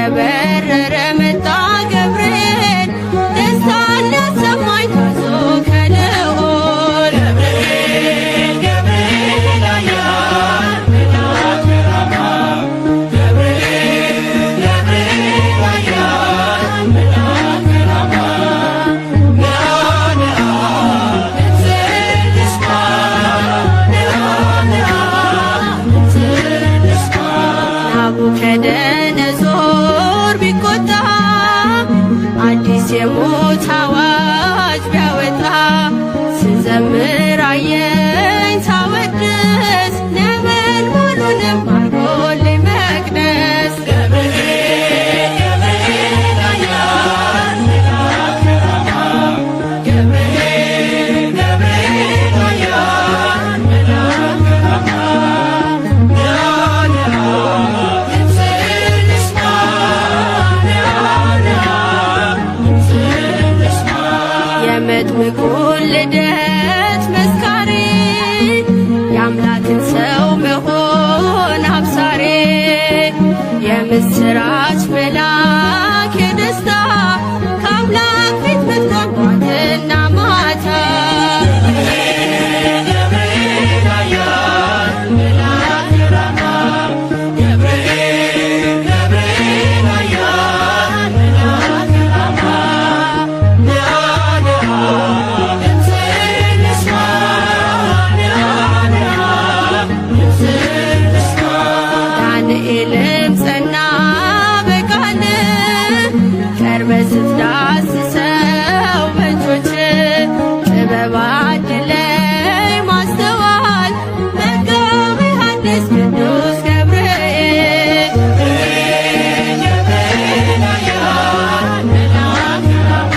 እየበረረ መጣ ገብርኤል ደስታን ሊያሰማኝ ታዞ ከልዑል ገብርኤል ገብርኤል ኃያል መልአከ ራማ ገብርኤል ገብርኤል ኃያል መልአከ ራማ ናቡከደነጾር ቢቆጣ አዲስ የሞት አዋጅ ቢያወጣ ስዘምር አየኝ ሳወድስ ነበልባሉንም አርጎልኝ መቅደስ ገብርኤል ገብርኤል ኃያል መልአከ ራማ ገብርኤል ገብርኤል ኃያል መልአከ ራማ የመጥምቁን ልደት መስካሪ የአምላክን ሰው መሆን አብሳሪ የምስራች መልአክ የደስታ ከአምላክ ፊት መጥቷል ጧትና ማታ ገብርኤል ኃያል መልአከ ራማ ገብርኤል ገብርኤል ኃያል መልአከ ራማ ዳንኤልም ጸና በቃል ቀርበ ስትዳስሰው በእጆች ጥበብ አድለኝ ማስተዋል መጋቤ ሐዲስ ቅዱስ ገብርኤል ገብርኤል ኃያል መልአከ ራማ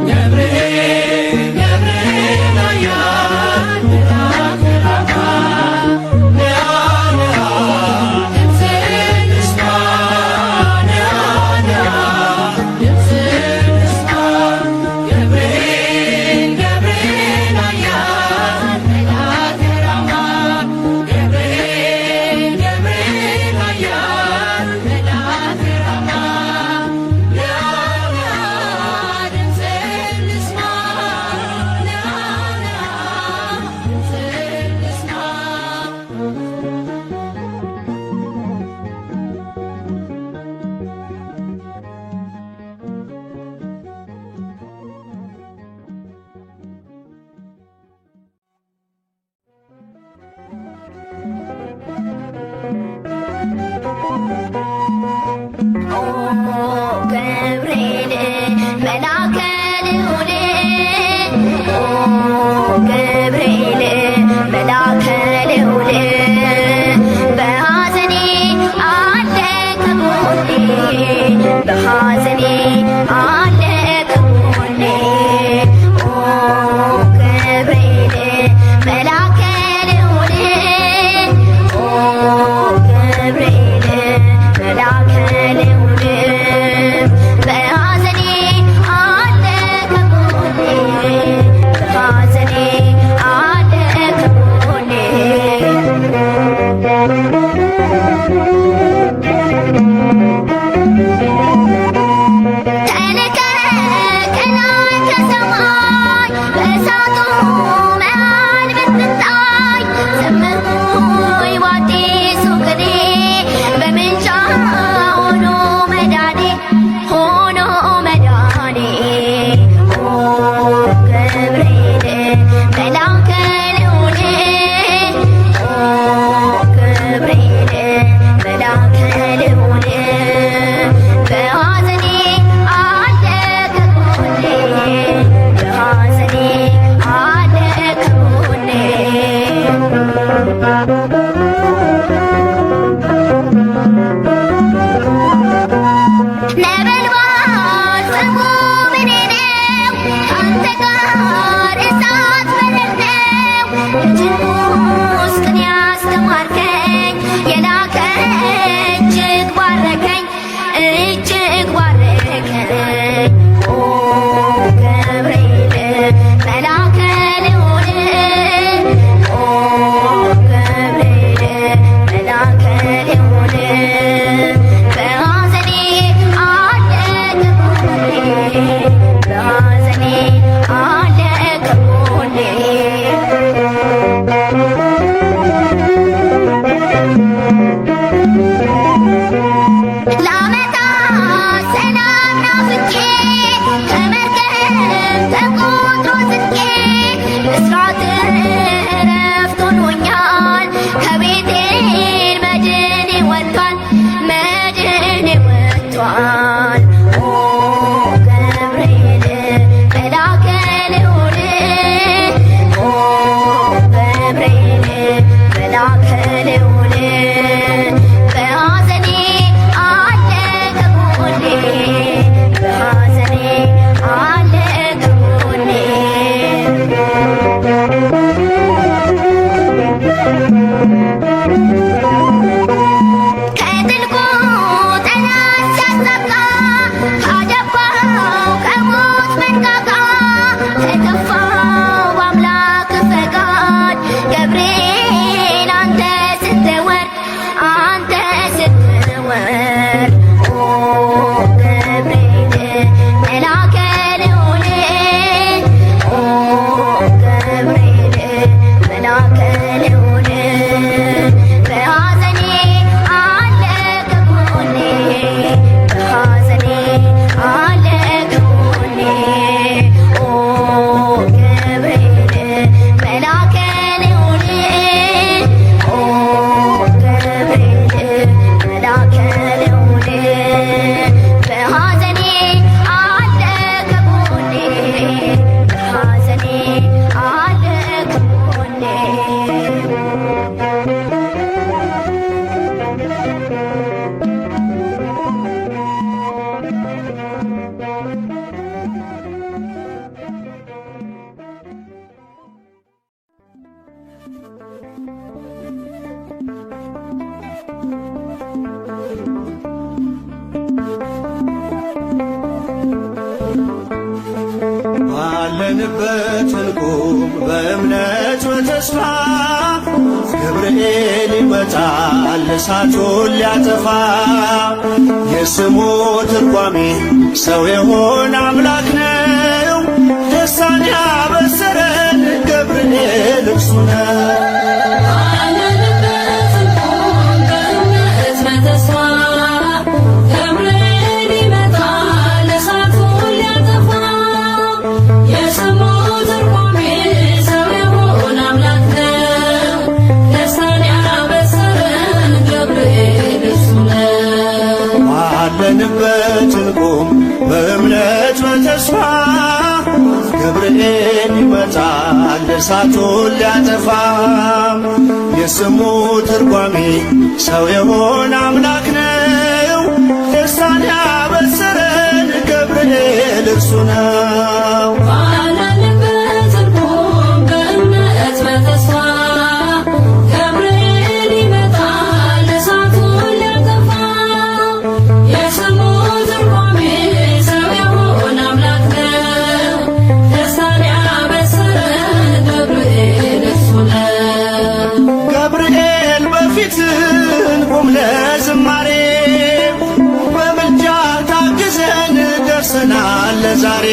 ገብርኤል ገብርኤል ኃያል መልአከ ራማ ገብርኤል መልአከ ልዑል ገብርኤል መልአከ ልዑል በሐዘኔ አለ ከጎኔ በሐዘኔ አለ ከጎኔ ገብርኤል መልአከ ልዑል ገብርኤል ሲወር ኦ ገብርኤል መልአከ ልዑል ኦ ገብርኤል መልአከ ልዑል በሐዘኔ አለ ከጎኔ በሐዘኔ አለ ከጎኔ ኦ ገብርኤል መልአከ ልዑል ኦ ገብርኤል መልአከ ልዑል በሐዘኔ አለ ከጎኔ በሐዘኔ አለ ከጎኔ ባለንበት እንቁም በእምነት በተስፋ ገብርኤል ይመጣል እሳቱን ሊያጠፋ የስሙ ትርጓሜ ሰው የሆነ አምላክ ነው ደስታን ያበሰረን ገብርኤል እርሱ ነው። ባለንበት እንቁም በእምነት በተስፋ ገብርኤል ይመጣል እሳቱን ሊያጠፋ የስሙ ትርጓሜ ሰው የሆነ አምላክ ነው ደስታን ያበሰረን ገብርኤል እርሱ ነው። ገብርኤል በፊት እንቁም ለዝማሬ በምልጃ ታግዘን ደርሰናል ለዛሬ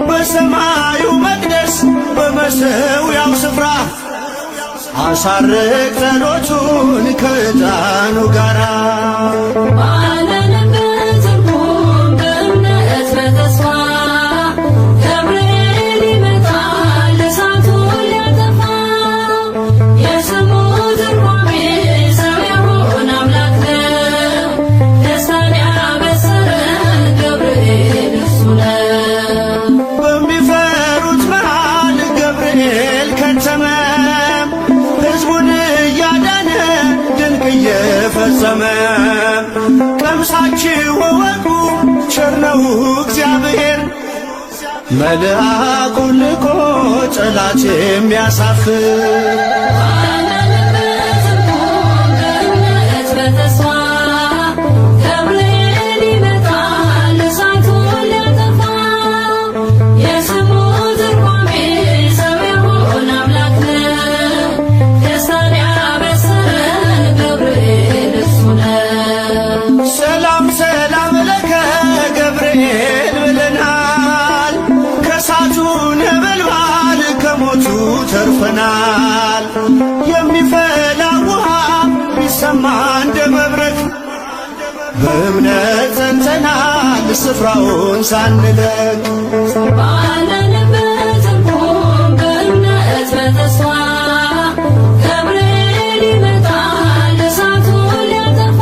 በሰማዩ መቅደስ በመሠዊያው ስፍራ አሳርግ ጸሎቱን ከዕጣኑ ጋራ በሚፈሩት መሃል ገብርኤል ከተመ ሕዝቡን እያዳነ ድንቅ እየፈጸመ ቀምሳችሁ እወቁ ቸር ነው እግዚአብሔር መልአኩን ልኮ ጠላት የሚያሳፍር ሰላም ሰላም ለከ ገብርኤል ብለናል ከእሳቱ ነበልባል ከሞቱ ተርፈናል የሚፈላ ውሃ ቢሰማ እንደ መብረቅ በእምነት ጸንተናል ስፍራውን ሳንለቅ ባለንበት እንቁም በእምነት በተስፋ ገብርኤል ይመጣል እሳቱን ሊያጠፋ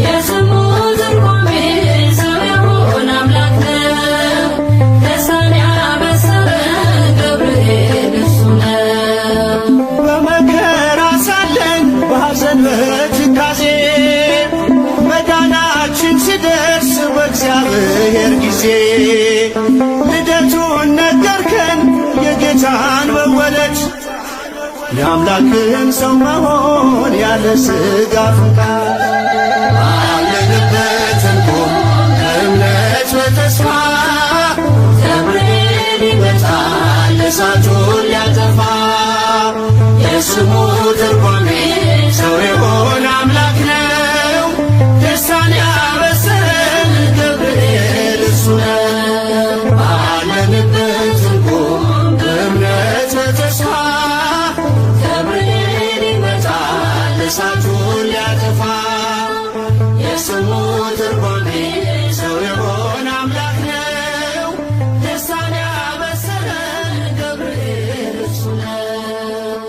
የስሙ ትርጓሜ ሰው የሆነ አምላክ ነው ደስታን ያበሰረን ገብርኤል እርሱ ነው። በመከራ ሳለን በሐዘን በትካዜ መዳናችን ሲደርስ በእግዚአብሔር ጊዜ ልደቱን ነገርከን የጌታን መወለድ የአምላክን ሰው መሆን ያለ ሥጋ ፈቃድ ባለንበት እንቁም በእምነት በተስፋ ገብርኤል ይመጣል እሳቱን ሊያጠፋ የስሙ ትርጓሜ ሰው የሆነ አምላክ ነው ሊያጠፋ የስሙ ትርጓሜ ሰው የሆነ አምላክ ነው። ደስታን ያበሰረን ገብርኤል እሱ ነው።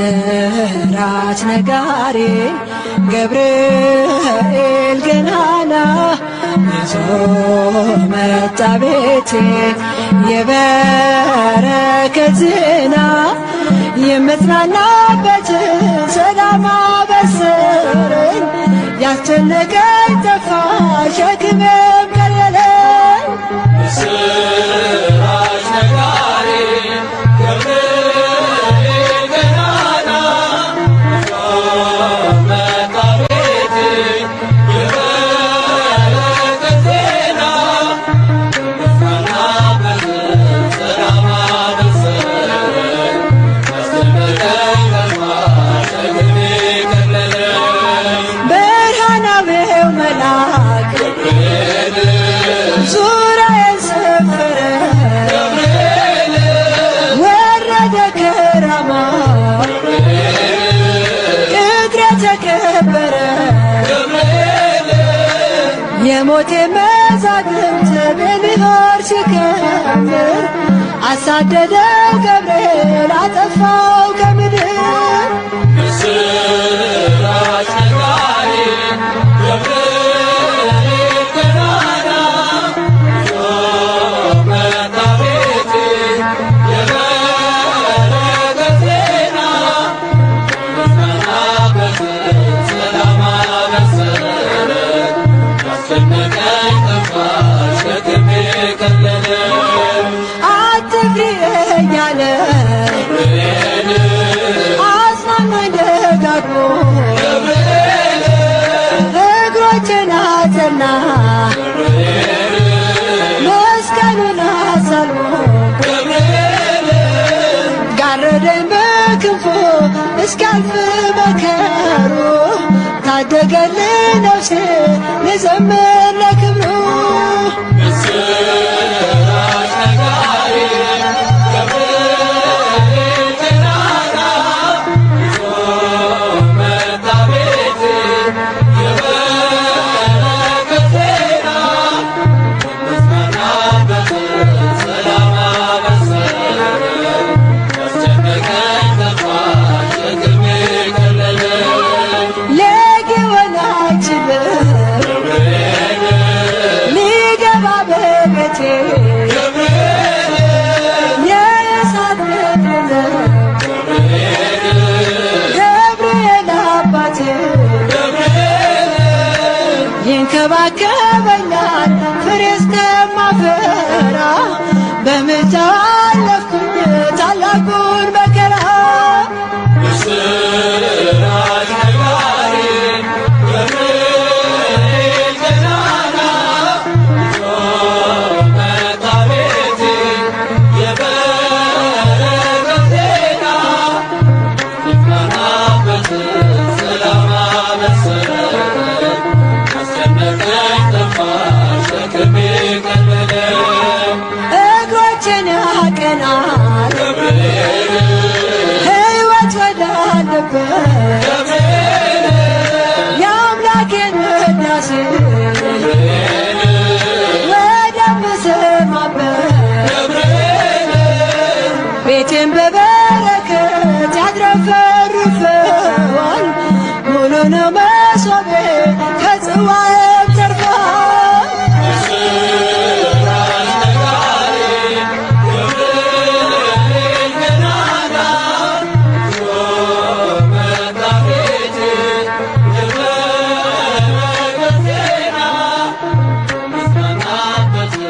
ምስራች ነጋሪ ገብርኤል ገናና ይዞ መጣ ቤቴ የበረከት ዜና የምጽናናበትን ሰላም አበሰረኝ። ያስጨነቀኝ ጠፋ ሸክሜም ቀለለኝ። ምስራች ነጋሪ ገብርኤል ገናና ይዞ መጣ ቤቴ የበረከት ዜና የምጽናናበትን ሰላም አበሰረኝ። ያስጨነቀኝ ጠፋ ሸክሜ ቀለለኝ። ብርሃናዊው መልአክ ገብርኤል ዙሪያዬን ሰፈረ ወረደ ከራማ እግሬ ተከበረ የሞቴ መዛግብት በሚሆን ሲከምር አሳደደው ገብርኤል አጠፋው ከምድር። ምስራች ነጋሪ ገብርኤል ገናና ይዞ መጣ ቤቴ የበረከት ዜና የምጽናናበትን ሰላም አበሰረኝ። ያስጨነቀኝ ጠፋ ሸክሜ ቀለለኝ። አትፍሪ እያለ ገብርኤል አጽናናኝ ደጋግሞ እግሮቼን አጸና መስቀሉን አሳልሞ ጋረደኝ በክንፉ እስኪያልፍ መከሩ ታደገልኝ ነፍሴ ልዘምር ለክብሩ። ምስራች ነጋሪ ገብርኤል ገናና ይዞ መጣ ቤቴ የበረከት ዜና የምጽናናበትን ሰላም አበሰረኝ። ያስጨነቀኝ ጠፋ ሸክሜ ቀለለኝ። ሊሆን አይችልም ገብርኤል ሊገባ በቤቴ የእሳት ምድር ገብርኤል አባቴ ይንከባከበኛል ፍሬ እስከማፈራ በምልጃው አለፍኩኝ ታላቁን መከራ። ምስራች ነጋሪ ገብርኤል ገናና ይዞ መጣ ቤቴ የበረከት ዜና የምጽናናበትን ሰላም አበሰረኝ። ያስጨነቀኝ ጠፋ ሸክሜ ቀለለኝ። እግሮቼን ያቀናል ገብርኤል ሕይወት ወዳለበት የአምላኬን ውዳሴ ወደምሰማበት ቤቴን በበረከት ያድረፈርፈዋል። ሙሉ ነው መሶቤ ከጽዋዬም ተርፏል። ምስራች ነጋሪ ገብርኤል ገናና ይዞ መጣ ቤቴ የበረከት ዜና የምጽናናበትን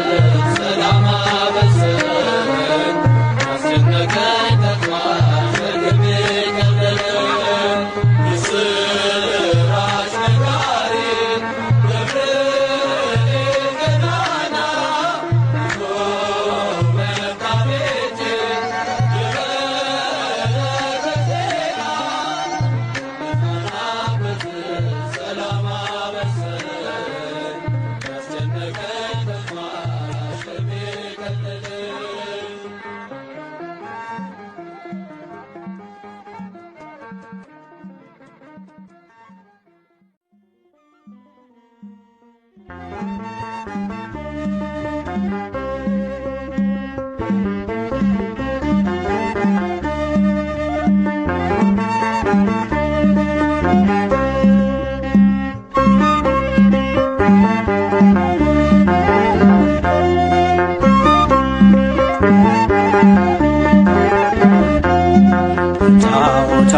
ሰላም አበሰረኝ። ያስጨነቀኝ ጠፋ ሸክሜ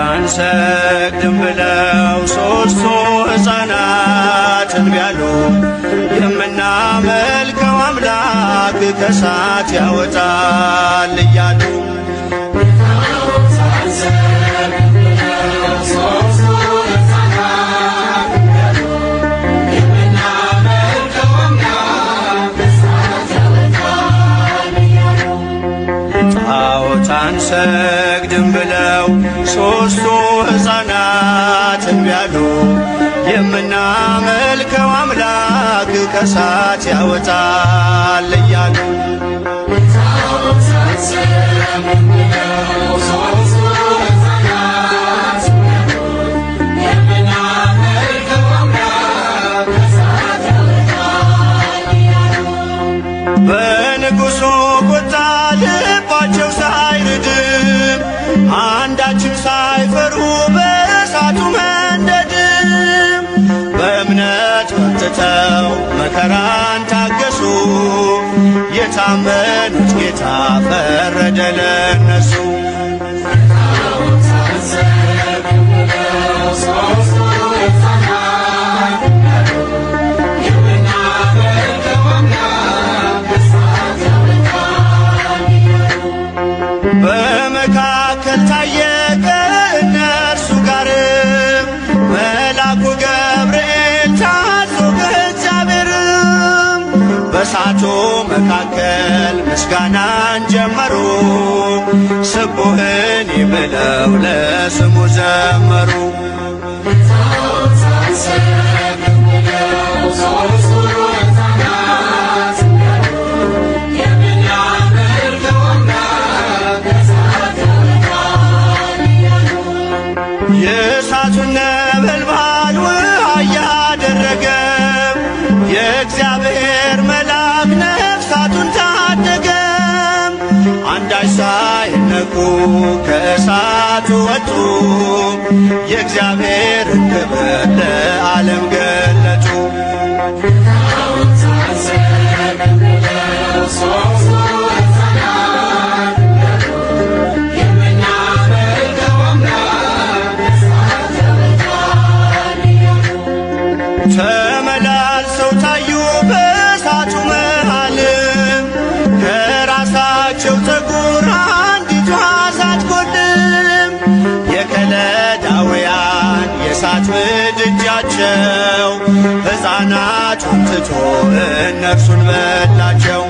አንሰግድም ብለው ሦስቱ ሕፃናት እንቢ አሉ። የምናመልከው አምላክ ከእሳት ያወጣል እያሉ ጣዖት አንሰግድም ብለው ሦስቱ ሕፃናት እንቢ አሉ። የምናመልከው አምላክ ከእሳት ያወጣል እያሉ በንጉሡ ቁጣ ልባቸው ሳይርድም አንዳችም ሳይፈሩ በእሳቱ መንደድም በእምነት ወጥተው መከራን ታገሱ። የታመኑት ጌታ ፈረደ ለነሱ። በመካከል ታየ ከእነርሱ ጋርም መልአኩ ገብርኤል ታዞ ከእግዚአብሔርም በእሳቱ መካከል ምስጋናን ጀመሩ። ስቡህኒ ብለው ለስሙ ዘመሩ። የእሳቱን ነበልባል ውሃ እያደረገ የእግዚአብሔር መልአክ ነፍሳቱን ታደገ። አንዳች ሳይነኩ ከእሳቱ ወጡ። የእግዚአብሔርን ክብር ለዓለም ገለጡ። ተመላልሰው ታዩ በእሳቱ መሃልም ከራሳቸው ፀጉር አንዲቷ ሳትጎድልም የከለዳውያን የእሳት ምድጃቸው ሕፃናቱን ትቶ እነርሱን በላቸው።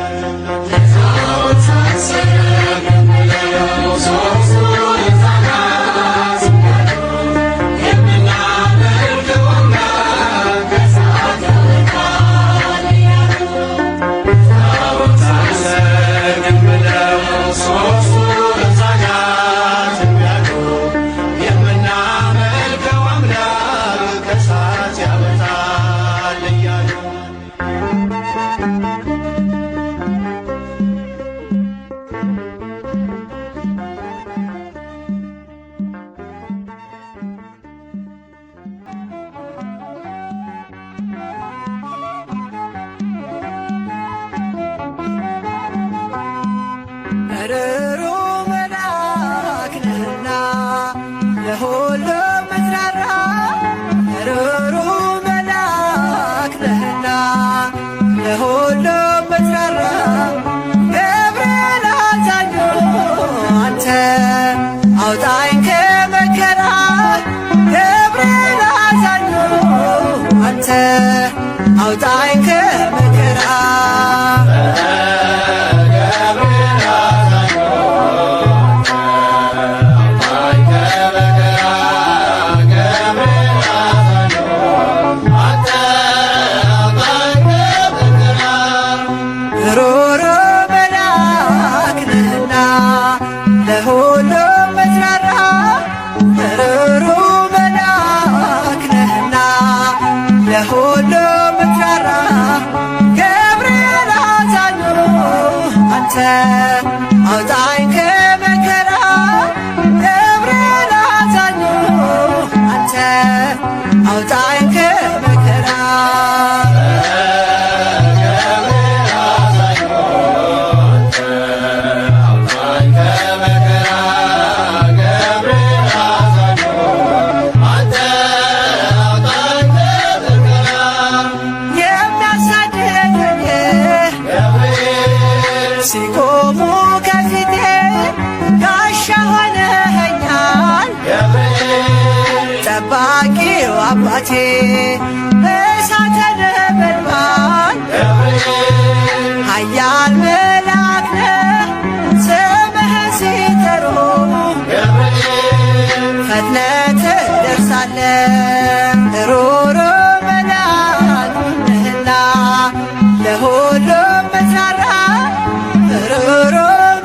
ርሩ መልአክ ነህና ለሁሉም ምትራራ፣ ርሩ መልአክ ነህና ለሁሉም ምትራራ፣ ገብርኤል አዛኙ አንተ አውጣኝ ከመከራ፣ ገብርኤል አዛኙ አንተ አውጣኝ ከመከራ። ሩሩ መልአክ ነህና ለሁሉም ምትራራ፣ ሩሩ መልአክ ነህና ለሁሉም ምትራራ፣ ገብርኤል አዛኙ አውጣኝ ከመከራ ሲቆሙ ከፊቴ ጋሻ ሆነኸኛል ጠባቂው አባቴ እሳተ ነበልባል ኃያል መልአክ ነህ ስምህን ሲጠሩ ፈጥነህ ትደርሳለህ ሩሩ መልአክ ነህና ለሁሉም ምትራራ ሩሩ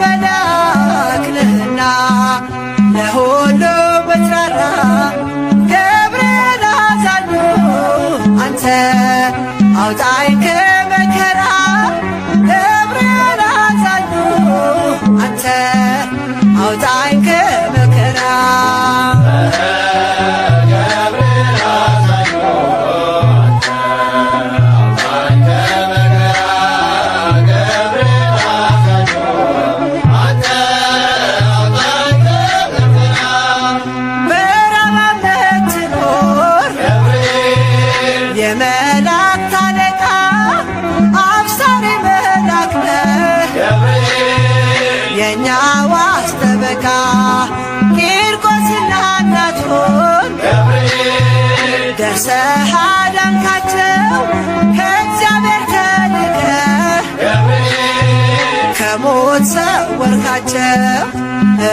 መልአክ ነህና ለሁሉ ምትራራ ገብርኤል አዛኙ አንተ አውጣኝ ከመከራ ገብርኤል አዛኙ አንተ አውጣኝ ከመከራ የመላእክት አለቃ አብሳሪ መልአክ ነህ የእኛ ዋስ ጠበቃ ቂርቆስና እናቱን ደርሰህ አዳንካቸው ከእግዚአብሔር ተልከህ ከሞት ሰወርካቸው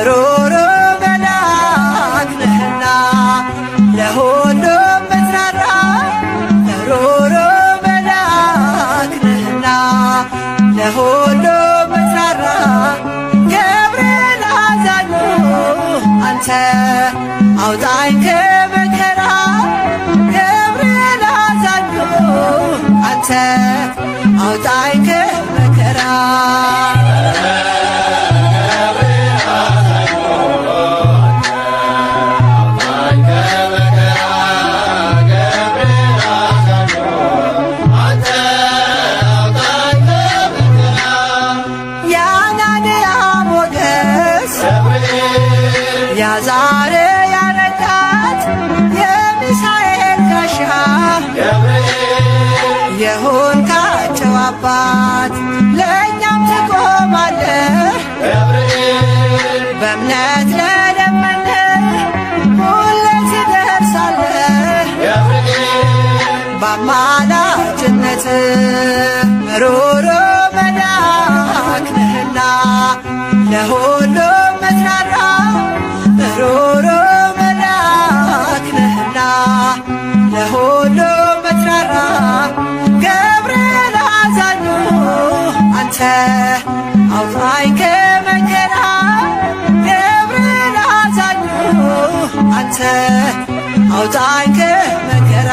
ሩሩ መልአክ ነህና ለሁሉም ምትራራ ሩሩ መልአክ ነህና ለሁሉ ምትራራ ገብርኤል አዛኙ አንተ አውጣኝ ከመከራ ገብርኤል አዛኙ አንተ አውጣኝ ከመከራ ያዛሬ ያረዳት የሚሳኤል ጋሻ የሆንካቸው አባት ለእኛም ትቆማለህ በእምነት ለለመንህ ሁሌ ትደርሳለህ በአማላጅነት ሩሩ መልአክ ነህና ለሁሉም ምትራራ ሩሩ መልአክ ነህና ለሁሉ ምትራራ ገብርኤል አዛኙ አንተ አውጣኝ ከመከራ ገብርኤል አዛኙ አንተ አውጣኝ ከመከራ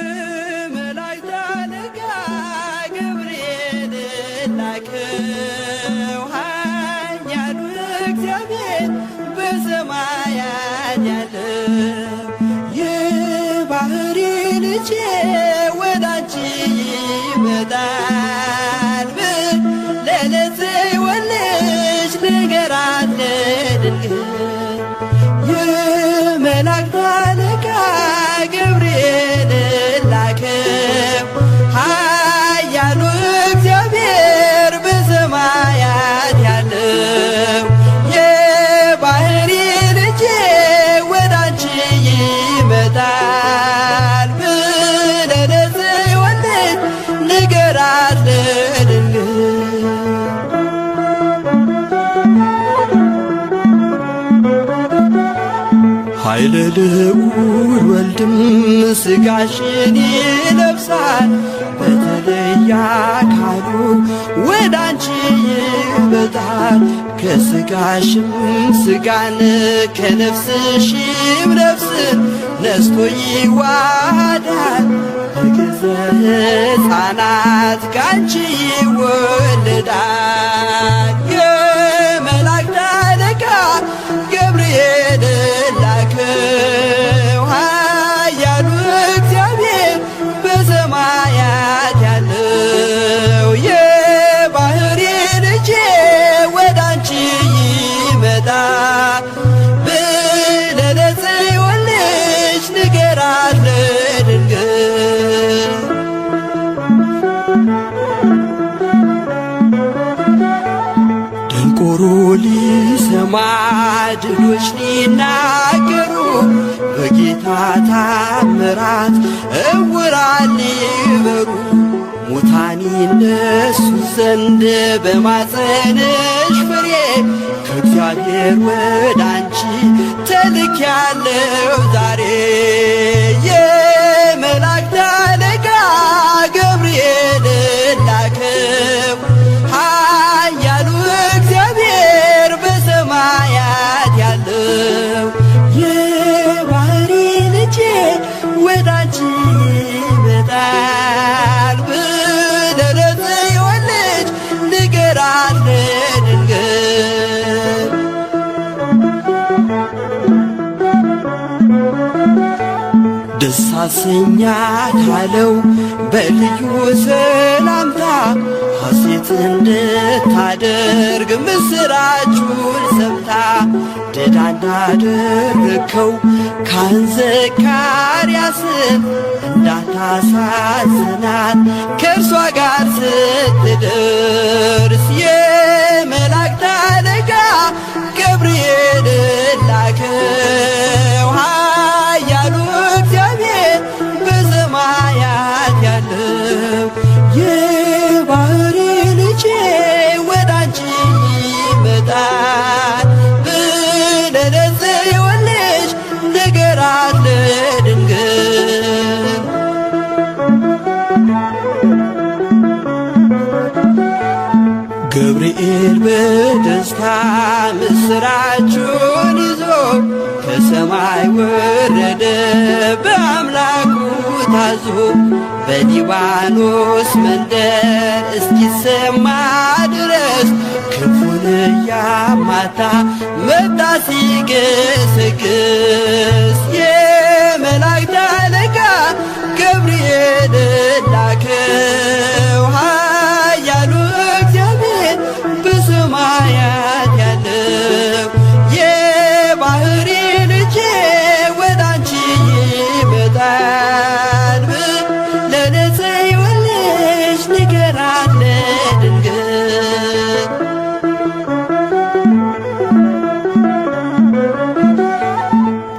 የመላእክት አለቃ ገብርኤል ላከው ኃያሉ እግዚአብሔር በሰማያት ያለው የባሕሪ ልጄ ወደ አንቺ ይመጣል ብለህ ለጽዮን ንገራት ለድንግል የመላእክት አለቃ ገብርኤል ላከው ኃያሉ እግዚአብሔር በሰማያት ያለው የባሕሪ ልጄ ወደ አንቺ ይመጣል ብለህ ኃይለ ልዑል ወልድም ሥጋሽን ይለብሳል በተለየ አካሉ ወደ አንቺ ይመጣል። ከሥጋሽም ሥጋን ከነፍስሽም ነፍስን ነስቶ ይዋሃዳል። በግዘ ሕፃናት ካንቺ ይወለዳል። የመላእክት አለቃ ገብርኤል ላከው ኃያሉ እግዚአብሔር በሰማያት ያለው የባሕሪ ልጄ ወደ አንቺ ይመጣል ብለህ ለጽዮን ልጅ ንገራት ለድንግል። ደንቆሮ ሊሰማ ድዶች ሊናገሩ በጌታ ታምራት ዕውራን ሊበሩ ሙታን ይነሱ ዘንድ በማፀንሽ ፍሬ ከእግዚአብሔር ወደ አንቺ ተልኬያለሁ ዛሬ። የመላእክት አለቃ ገብርኤል ላከው ኃያሉ እግዚአብሔር በሰማያት ያለው የባሕሪ ልጄ ወደ አንቺ ይመጣል ብለህ ለጽዮን ልጅ ንገራት ለድንግል። ደስ አሰኛት አለው በልዩ ሰላምታ ሐሴት እንድታደርግ ምስራቹን ሰምታ ድዳ እንዳደረግከው ካህን ዘካርያስን እንዳታሳዝናት ከእርሷ ጋር ስትደርስ የመላእክት አለቃ ገብርኤል ላከው ኃያሉ እግዚአብሔር በሰማያት ያለው የባሕሪ ልጄ ወደ አንቺ ይመጣል ብለህ ለጽዮን ልጅ ንገራት ለድንግል። ገብርኤል በደስታ ምስራቹን ይዞ ከሰማይ ወረደ በአምላኩ ታዞ በሊባኖስ መንደር እስኪሰማ ድረስ ክንፉን እያማታ መጣ ሲገሰግስ። የመላእክት አለቃ ገብርኤል ላከው ኃያሉ እግዚአብሔር በሰማያት ያለው የባሕሪ ልጄ ወደ አንቺ ይመጣል ብለህ ለጽዮን ልጅ ንገራት ለድንግል።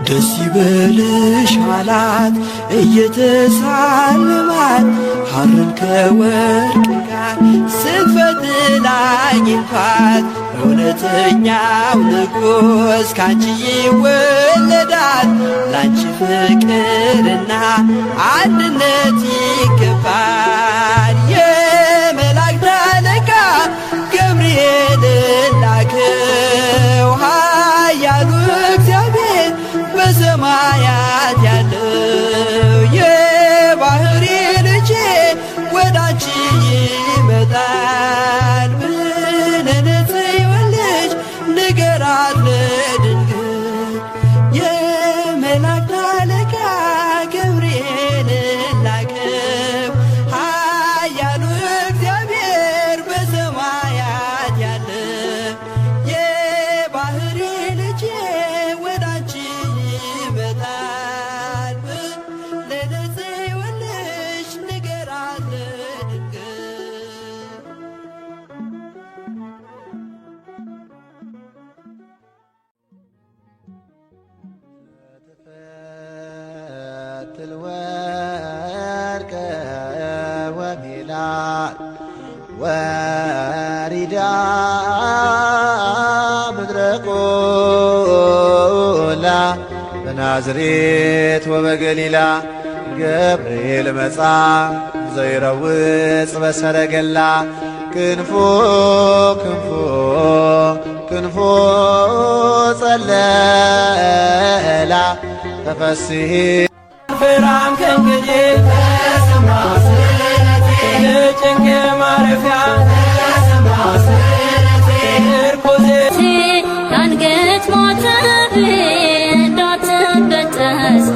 ደስ ይበልሽ አላት እየተሳለማት ሐርን ከወርቅ ጋር ስትፈትል አግኝቷት እውነተኛው ንጉሥ ካንቺ ይወለዳል። ላንቺ ፍቅርና አንድነት ይገባል። የመላእክት አለቃ ገብርኤል ላከው ኃያሉ እግዚአብሔር በሰማያት ያለው የባሕሪ ልጄ ወደ አንቺ ይመጣል ብለህ ለጽዮን ልጅ ንገራት ለድንግል። የመላእክት አለቃ ገብርኤል ላከው ኃያሉ እግዚአብሔር በሰማያት ያለው የባሕሪ ልጄ ወደ አንቺ ይመጣል ብለህ ለጽዮን ልጅ ንገራት ለድንግል። ትፈትል ወርቀ ወሜላት ወሪዳ ምድረ ቆላ በናዝሬት ወበገሊላ ገብርኤል መጻ ዘይረውጽ በሰረገላ ክንፎ ክንፎ ክንፎ ጸለላ ተፈስሒ ፍራም ከእንግዲህ የጭንቅ ማረፊያ ምርኩዜ የአንገት ማተቤ እንዳትበጠስ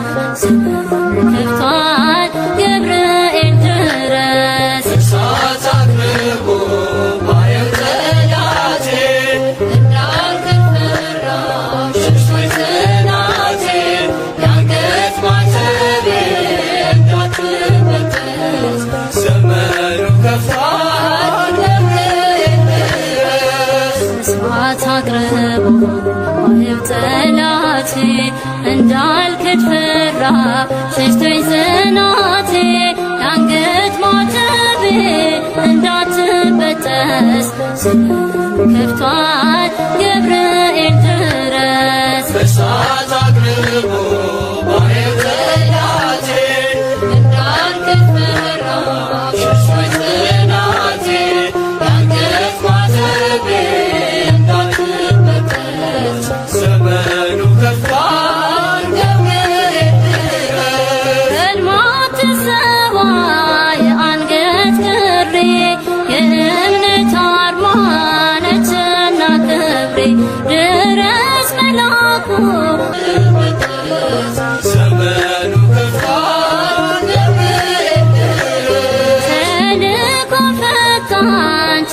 ከፍቷል ገብርኤል ድረስ እሳት አቅርቦ ባየው ጠላቴ እንዳልከፈራ ሸሽቶኝ ጽናቴ የአንገት ማተቤ እንዳትበጠስ ዘመኑ ከፍቷል ገብርኤል ድረስ እሳት አቅርቦ ባየው ጠላቴ እንዳልክድ ፈራ ሸሽቶኝ ጽናቴ የአንገት ማተቤ እንዳትበጠስ ከፍቷል ገብርኤል ድረስ እሳት አቅርቦ ባየው ጠላቴ እንዳልከፈራ ሸሽቶኝ ጽናቴ የአንገት ማተቤ እንዳትበጠስ ዘመኑ ከፍቷል ገብርኤል ድረስ ቀድማት ሰባ የአንገት ክሬ የእምነት አርማ ነችና ክብሬ ድረስ መላኩ ዘመኑ ከፍቷል ገብርኤል ድረስ ተልኮ ፈታኝ